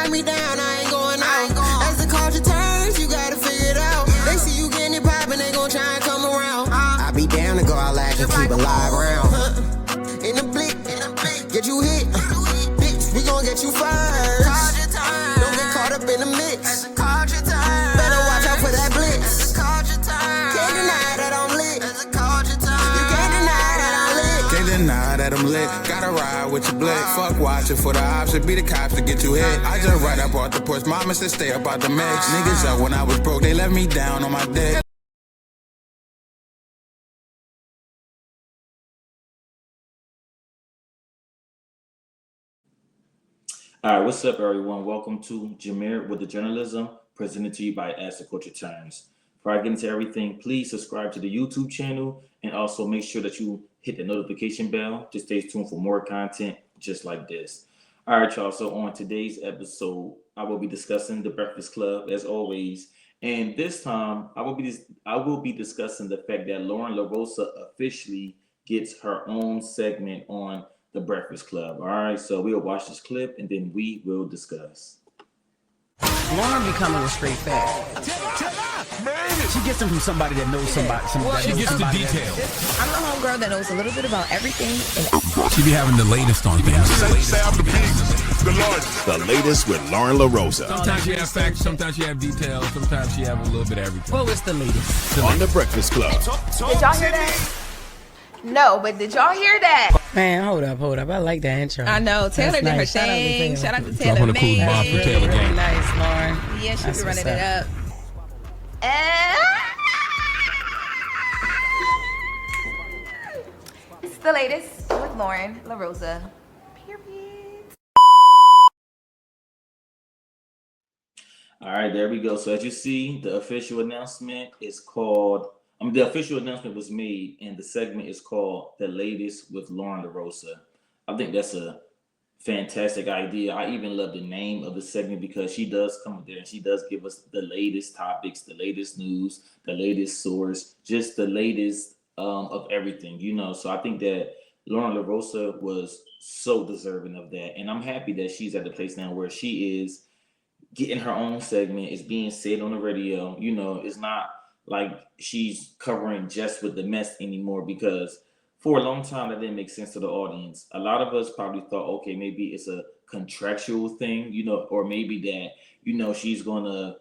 write me down, I ain't going out. As the culture turns, you gotta figure it out. They see you getting it poppin', they gon' try and come around. I be down to go out like and keep a live round. In the blick, get you hit. Bitch, we gon' get you first. Don't get caught up in the mix. Better watch out for that blitz. Can't deny that I'm lit. You can't deny that I'm lit. Can't deny that I'm lit. Gotta ride with your blick. Fuck watching for the option. Be the cops to get you hit. I just right up off the porch. Mama said stay up out the mix. Niggas up when I was broke. They left me down on my dick. All right, what's up, everyone? Welcome to Jameer with the Journalism, presented to you by As the Culture Turns. Before I get into everything, please subscribe to the YouTube channel and also make sure that you hit the notification bell to stay tuned for more content just like this. All right, y'all. So on today's episode, I will be discussing The Breakfast Club as always, and this time I will be discussing the fact that LOREN officially gets her own segment on The Breakfast Club. All right, so we'll watch this clip and then we will discuss. LOREN becoming a straight fact. She gets them from somebody that knows somebody. She gets the details. I'm the homegirl that knows a little bit about everything. She be having the latest on things. The latest with LOREN LOROSA. Sometimes you have facts, sometimes you have details, sometimes you have a little bit of everything. Well, it's the latest. On The Breakfast Club. Did y'all hear that? No, but did y'all hear that? Man, hold up. I like that intro. I know. Taylor did her nice. thing. Shout out to Taylor. Dropping a cool bomb for Taylor Very gang. nice, LOREN. Yeah, she That's be running what's it up. It's the latest with LOREN LOROSA. Period. All right, there we go. So as you see, the official announcement is called. The official announcement was made, and the segment is called "The Latest with LOREN LOROSA." I think that's a fantastic idea. I even love the name of the segment because she does come up there and she does give us the latest topics, the latest news, the latest source, just the latest of everything, you know. So I think that LOREN LOROSA was so deserving of that, and I'm happy that she's at the place now where she is getting her own segment. It's being said on the radio. You know, it's not like she's covering Jess with the mess anymore, because for a long time that didn't make sense to the audience. A lot of us probably thought, okay, maybe it's a contractual thing, you know, or maybe that, you know, she's gonna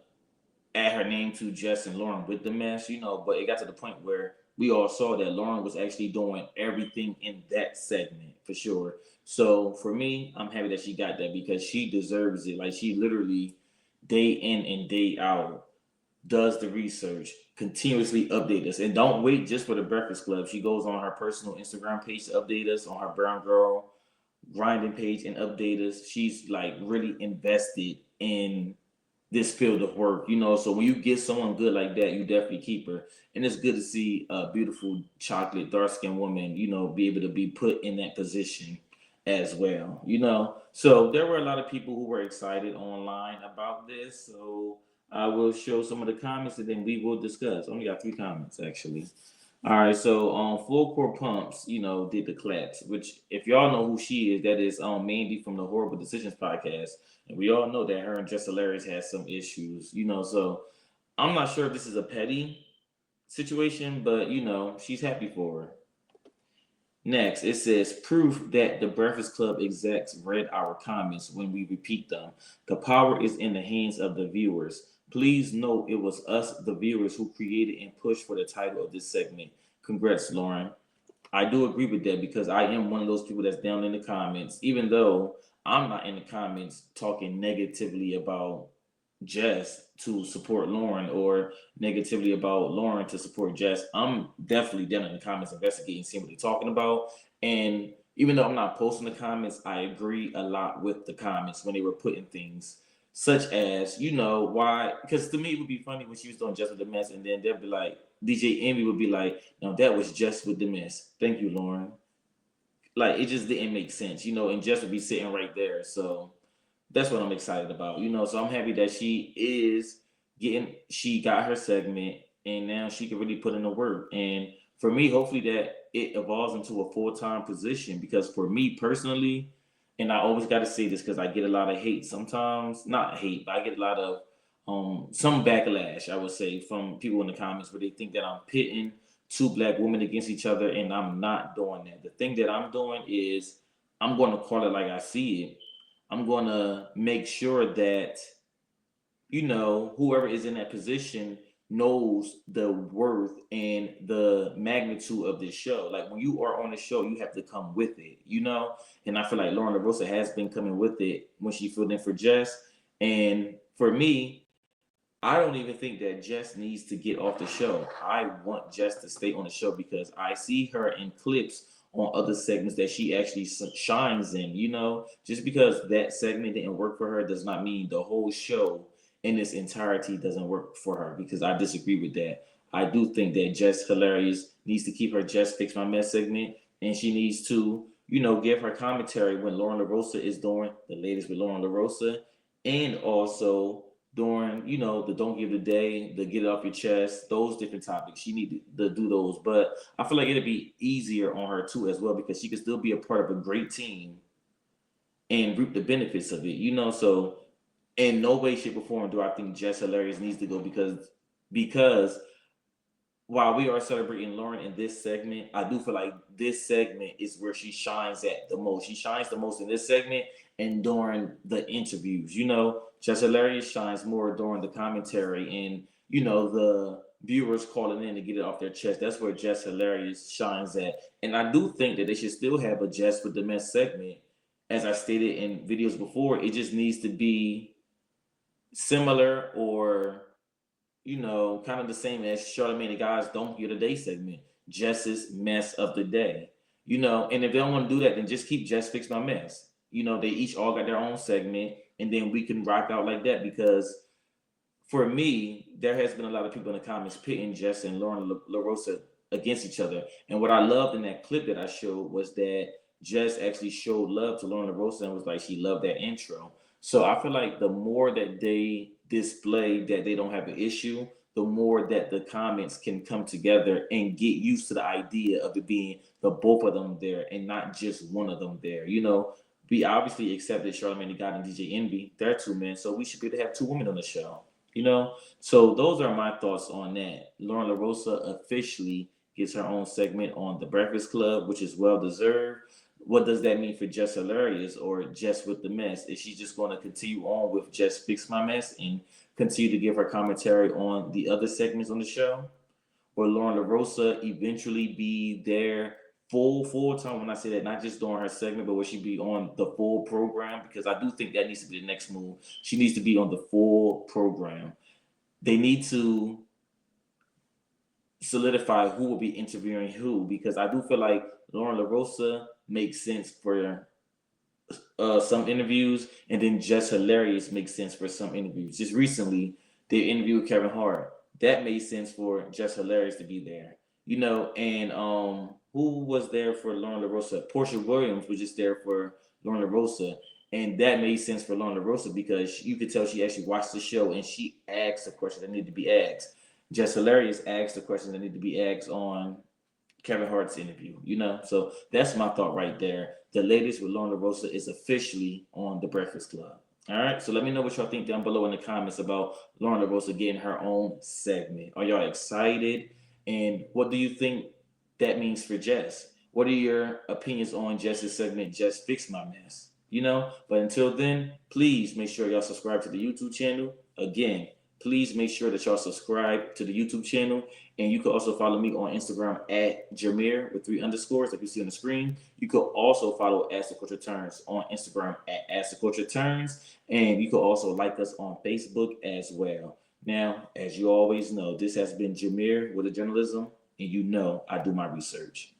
add her name to Jess and LOREN with the mess, you know. But it got to the point where we all saw that LOREN was actually doing everything in that segment for sure. So for me, I'm happy that she got that because she deserves it. Like, she literally day in and day out does the research, continuously update us, and don't wait just for the Breakfast Club. She goes on her personal Instagram page to update us, on her Brown Girl grinding page and update us. She's like really invested in this field of work, you know. So when you get someone good like that, you definitely keep her. And it's good to see a beautiful chocolate dark-skinned woman, you know, be able to be put in that position as well, you know. So there were a lot of people who were excited online about this. So I will show some of the comments and then we will discuss. Only got 3 comments actually. All right, so Full Court Pumps, you know, did the claps, which if y'all know who she is, that is Mandy from the Horrible Decisions podcast. And we all know that her and Jess Hilarious has some issues, you know, so I'm not sure if this is a petty situation, but you know, she's happy for her. Next, it says proof that the Breakfast Club execs read our comments when we repeat them. The power is in the hands of the viewers. Please note it was us, the viewers, who created and pushed for the title of this segment. Congrats, LOREN. I do agree with that because I am one of those people that's down in the comments, even though I'm not in the comments talking negatively about Jess to support LOREN or negatively about LOREN to support Jess. I'm definitely down in the comments investigating, seeing what they're talking about. And even though I'm not posting the comments, I agree a lot with the comments when they were putting things such as, you know, why? Because to me, it would be funny when she was doing Jess with the mess, and then they'd be like, DJ Envy would be like, no, that was Jess with the mess. Thank you, LOREN. Like, it just didn't make sense, you know, and Jess would be sitting right there. So that's what I'm excited about, you know. So I'm happy that she got her segment, and now she can really put in the work. And for me, hopefully that it evolves into a full-time position, because for me personally, and I always got to say this because I get a lot of hate sometimes, not hate, but I get a lot of some backlash, I would say, from people in the comments where they think that I'm pitting two black women against each other, and I'm not doing that. The thing that I'm doing is I'm going to call it like I see it. I'm going to make sure that, you know, whoever is in that position knows the worth and the magnitude of this show. Like when you are on the show, you have to come with it, you know? And I feel like Loren LaRosa has been coming with it when she filled in for Jess. And for me, I don't even think that Jess needs to get off the show. I want Jess to stay on the show because I see her in clips on other segments that she actually shines in, you know? Just because that segment didn't work for her does not mean the whole show in its entirety doesn't work for her, because I disagree with that. I do think that Jess Hilarious needs to keep her Jess Fix My Mess segment, and she needs to, you know, give her commentary when Loren LaRosa is doing the latest with Loren LaRosa, and also during, you know, the Don't Give the Day, the Get It Off Your Chest, those different topics. She need to do those, but I feel like it'll be easier on her too as well, because she can still be a part of a great team and reap the benefits of it, you know. So in no way, shape, or form do I think Jess Hilarious needs to go, because while we are celebrating Loren in this segment, I do feel like this segment is where she shines at the most. She shines the most in this segment and during the interviews. You know, Jess Hilarious shines more during the commentary and, you know, the viewers calling in to get it off their chest. That's where Jess Hilarious shines at. And I do think that they should still have a Jess with the Mess segment. As I stated in videos before, it just needs to be similar or, you know, kind of the same as Charlamagne the Guy's Don't Get a Day segment, Jess's Mess of the Day, you know. And if they don't want to do that, then just keep Jess Fix My Mess. You know, they each all got their own segment, and then we can rock out like that. Because for me, there has been a lot of people in the comments pitting Jess and Loren LaRosa against each other. And what I loved in that clip that I showed was that Jess actually showed love to Loren LaRosa and was like, she loved that intro. So I feel like the more that they display that they don't have an issue, the more that the comments can come together and get used to the idea of it being the both of them there and not just one of them there. You know, we obviously accepted Charlamagne the God and DJ Envy. They're two men, so we should be able to have two women on the show. You know, so those are my thoughts on that. Loren LaRosa officially gets her own segment on The Breakfast Club, which is well deserved. What does that mean for Jess Hilarious or Jess with the Mess? Is she just going to continue on with Jess Fix My Mess and continue to give her commentary on the other segments on the show? Or Loren LaRosa eventually be there full time? When I say that, not just during her segment, but will she be on the full program? Because I do think that needs to be the next move. She needs to be on the full program. They need to solidify who will be interviewing who, because I do feel like Loren LaRosa makes sense for some interviews, and then Jess Hilarious makes sense for some interviews. Just recently, they interviewed Kevin Hart. That made sense for Jess Hilarious to be there, you know. And who was there for Loren LaRosa? Portia Williams was just there for Loren LaRosa, and that made sense for Loren LaRosa because you could tell she actually watched the show and she asked the questions that need to be asked. Jess Hilarious asked the questions that need to be asked on Kevin Hart's interview, you know. So that's my thought right there. The latest with Loren LaRosa is officially on The Breakfast Club. All right, so let me know what y'all think down below in the comments about Loren LaRosa getting her own segment. Are y'all excited? And what do you think that means for Jess? What are your opinions on Jess's segment, Jess Fix My Mess? You know, but until then, please make sure y'all subscribe to the YouTube channel. Again, please make sure that y'all subscribe to the YouTube channel. And you can also follow me on Instagram at Jameer with 3 underscores, like you see on the screen. You could also follow Ask the Culture Turns on Instagram at Ask the Culture Turns. And you can also like us on Facebook as well. Now, as you always know, this has been Jameer with the journalism, and you know I do my research.